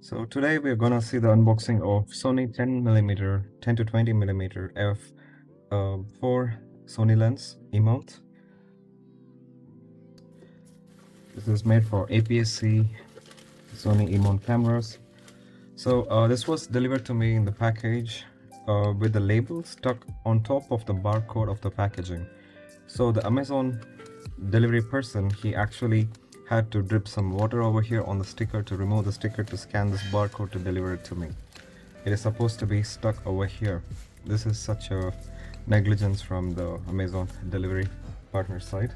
So today we're gonna see the unboxing of Sony 10mm, 10 to 20mm f4 Sony lens E-mount. This is made for APSC Sony E-mount cameras. So this was delivered to me in the package with the label stuck on top of the barcode of the packaging. So the Amazon delivery person, he actually had to drip some water over here on the sticker to remove the sticker to scan this barcode to deliver it to me. It is supposed to be stuck over here. This is such a negligence from the Amazon delivery partner side.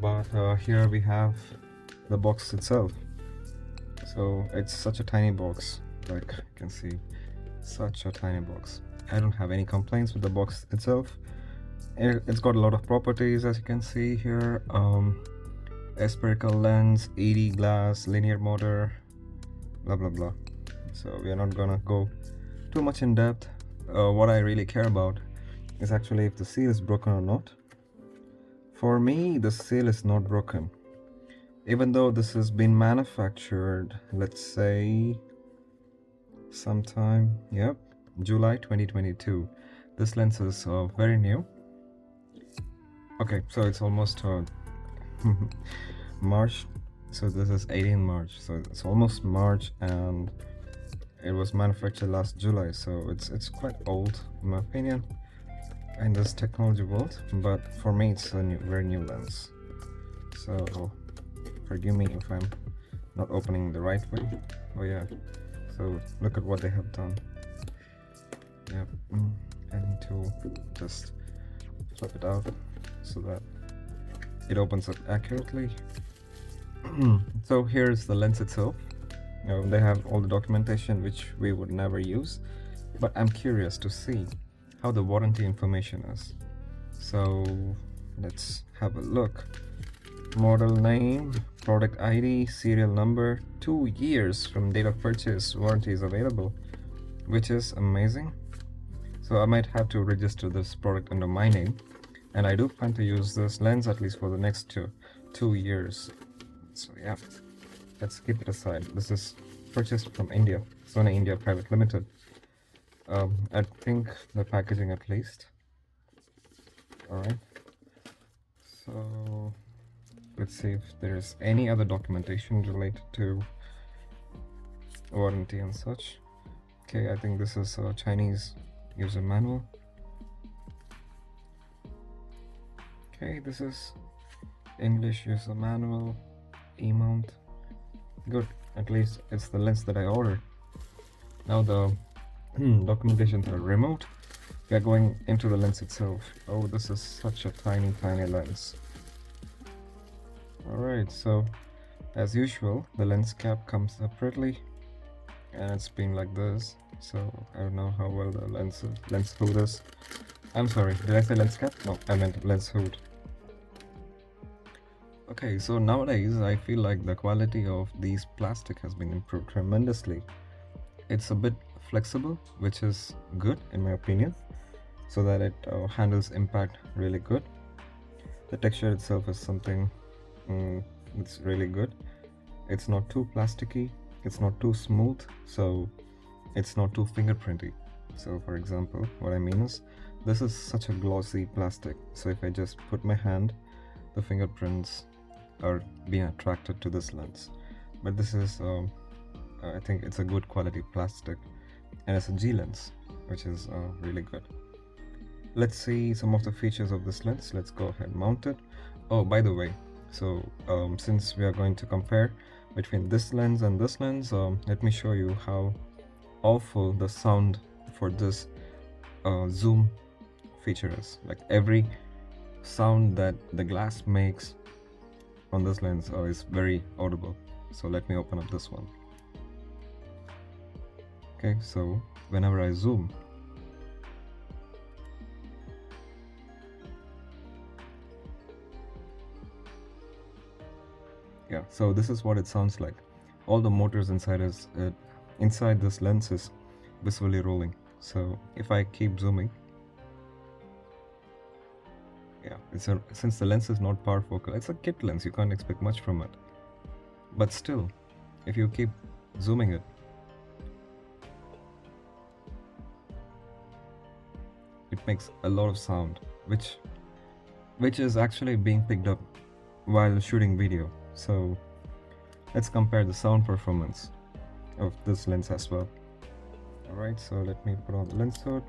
But here we have the box itself. So it's such a tiny box, like you can see, such a tiny box. I don't have any complaints with the box itself. It's got a lot of properties, as you can see here. Spherical lens, 80 glass, linear motor, blah blah blah. So we are not gonna go too much in depth. What I really care about is actually if the seal is broken or not. For me, the seal is not broken, even though this has been manufactured, let's say sometime, yep, July 2022. This lens is very new. Okay, so it's almost March, so this is 18 March, so it's almost March, and it was manufactured last July, so it's quite old in my opinion in this technology world. But for me, it's a very new lens, so forgive me if I'm not opening the right way. Oh yeah, so look at what they have done. Yep, I need to just flip it out so that it opens up accurately. So here's the lens itself. They have all the documentation which we would never use, but I'm curious to see how the warranty information is. So let's have a look. Model name, product ID, serial number, 2 years from date of purchase, warranty is available, which is amazing. So I might have to register this product under my name, and I do plan to use this lens at least for the next two years. So yeah, let's keep it aside. This is purchased from India, Sony India Private Limited. I think the packaging at least. Alright, so let's see if there's any other documentation related to warranty and such. Okay, I think this is a Chinese user manual. Okay, this is English user manual, E-mount. Good, at least it's the lens that I ordered. Now the documentations are removed. We are going into the lens itself. Oh, this is such a tiny lens. Alright, so as usual, the lens cap comes separately, and it's been like this. So I don't know how well the lens hood is. I'm sorry, did I say lens cap? No, I meant lens hood. Okay, so nowadays I feel like the quality of these plastic has been improved tremendously. It's a bit flexible, which is good in my opinion, so that it handles impact really good. The texture itself is something it's really good. It's not too plasticky, it's not too smooth, so it's not too fingerprinty. So for example, what I mean is, this is such a glossy plastic, so if I just put my hand, the fingerprints are being attracted to this lens. But this is I think it's a good quality plastic, and it's a G lens, which is really good. Let's see some of the features of this lens. Let's go ahead and mount it. Oh, by the way, so since we are going to compare between this lens and this lens, let me show you how awful the sound for this zoom feature is. Like every sound that the glass makes on this lens is very audible. So let me open up this one. Okay, so whenever I zoom, yeah, so this is what it sounds like. All the motors inside this lens is visually rolling. So if I keep zooming, yeah, since the lens is not power focal, it's a kit lens, you can't expect much from it. But still, if you keep zooming it, it makes a lot of sound, which is actually being picked up while shooting video. So let's compare the sound performance of this lens as well. Alright, so let me put on the lens hood,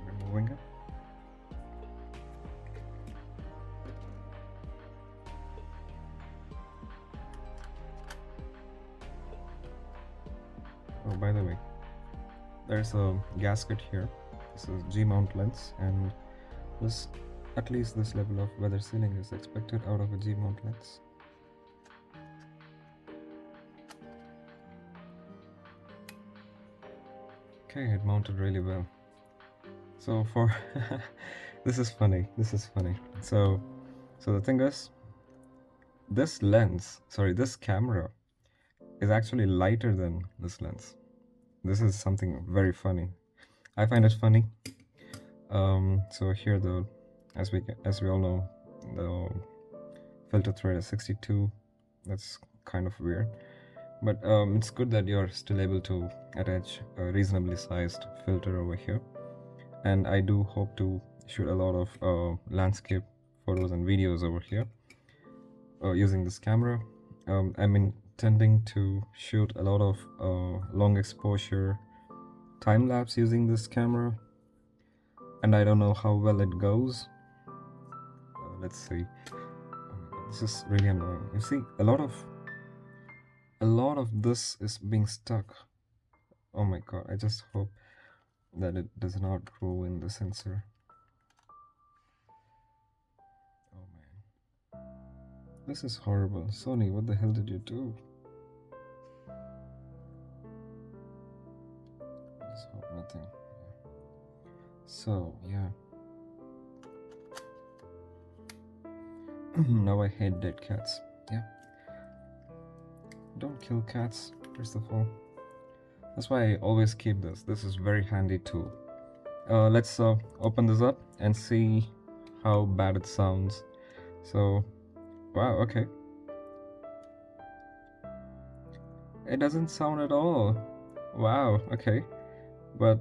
removing it. Oh, by the way, there's a gasket here. This is G-mount lens, and this, at least this level of weather sealing is expected out of a G-mount lens. Okay, it mounted really well. So for this is funny. So the thing is, this camera is actually lighter than this lens. This is something very funny. I find it funny. So here as we all know, the filter thread is 62. That's kind of weird, but it's good that you're still able to attach a reasonably sized filter over here. And I do hope to shoot a lot of landscape photos and videos over here using this camera. I'm intending to shoot a lot of long exposure time-lapse using this camera, and I don't know how well it goes. Let's see. This is really annoying. You see, a lot of this is being stuck. Oh my god, I just hope that it does not grow in the sensor. Oh man, this is horrible. Sony, what the hell did you do? Let's hope nothing. So yeah. Now I hate dead cats. Yeah, don't kill cats, first of all. That's why I always keep this. This is very handy tool. Let's open this up and see how bad it sounds. So, wow, okay. It doesn't sound at all. Wow, okay. But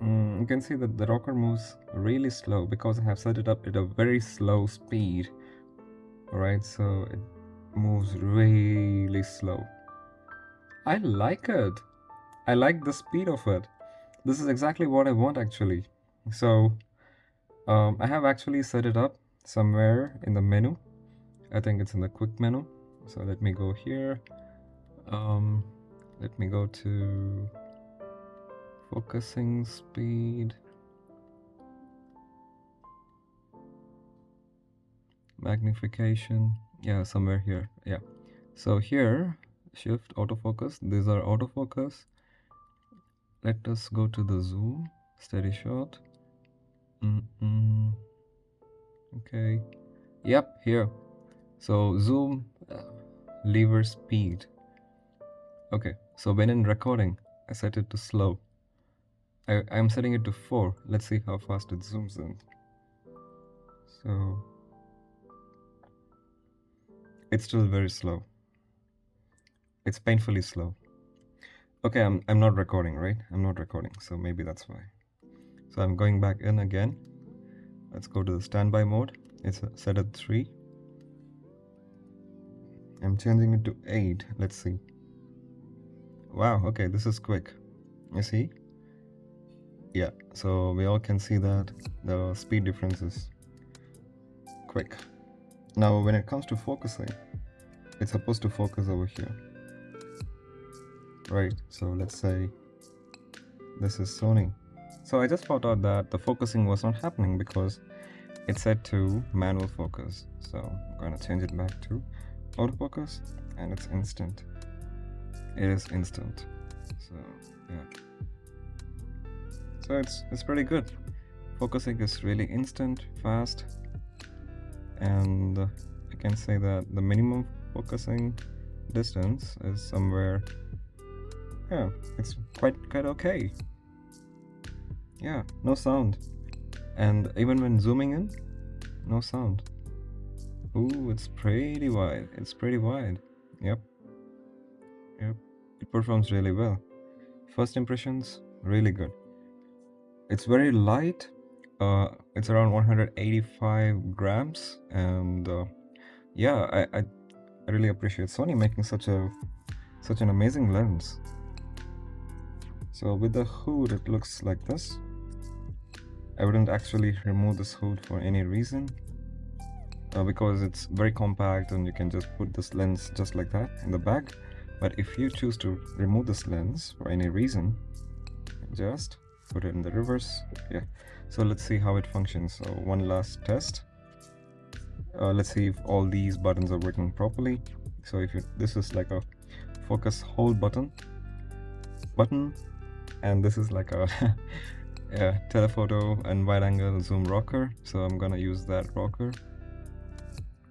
you can see that the rocker moves really slow because I have set it up at a very slow speed. Alright, so it moves really slow. I like it. I like the speed of it. This is exactly what I want actually. So I have actually set it up somewhere in the menu. I think it's in the quick menu. So let me go here. Let me go to focusing speed, magnification. Yeah, somewhere here. Yeah. So here, shift autofocus. These are autofocus. Let us go to the zoom, steady shot. Okay. Yep, here. So zoom, lever speed. Okay, so when in recording, I set it to slow. I'm setting it to 4. Let's see how fast it zooms in. So it's still very slow. It's painfully slow. Okay, I'm not recording, right? I'm not recording, so maybe that's why. So I'm going back in again. Let's go to the standby mode. It's set at 3. I'm changing it to 8. Let's see. Wow, okay, this is quick. You see? Yeah, so we all can see that the speed difference is quick. Now when it comes to focusing, it's supposed to focus over here. Right, so let's say this is Sony. So I just found out that the focusing was not happening because it's set to manual focus. So I'm gonna change it back to autofocus, and it's instant. It is instant. So yeah. So it's pretty good. Focusing is really instant, fast, and I can say that the minimum focusing distance is somewhere. Yeah, it's quite okay. Yeah, no sound, and even when zooming in, no sound. Ooh, it's pretty wide. It's pretty wide. Yep, yep. It performs really well. First impressions, really good. It's very light. It's around 185 grams, and yeah, I really appreciate Sony making such an amazing lens. So with the hood, it looks like this. I wouldn't actually remove this hood for any reason, because it's very compact and you can just put this lens just like that in the bag. But if you choose to remove this lens for any reason, just put it in the reverse. Yeah, so let's see how it functions. So one last test. Let's see if all these buttons are working properly. So if this is like a focus hold button, and this is like a, a telephoto and wide angle zoom rocker. So I'm gonna use that rocker.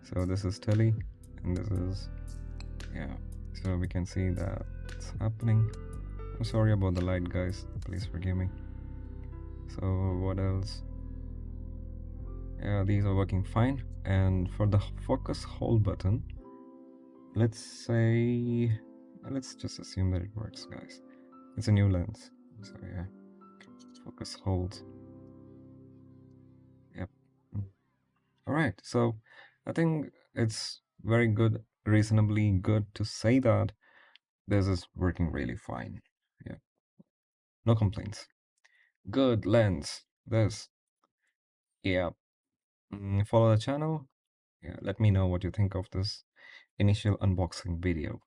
So this is tele, and this is, yeah, so we can see that it's happening. I'm sorry about the light, guys, please forgive me. So what else? Yeah, these are working fine. And for the focus hold button, let's just assume that it works, guys. It's a new lens, so yeah, focus hold. Yep. All right, so I think it's very good, reasonably good to say that this is working really fine. Yeah, no complaints. Good lens. This. Yeah. Follow the channel. Yeah, let me know what you think of this initial unboxing video.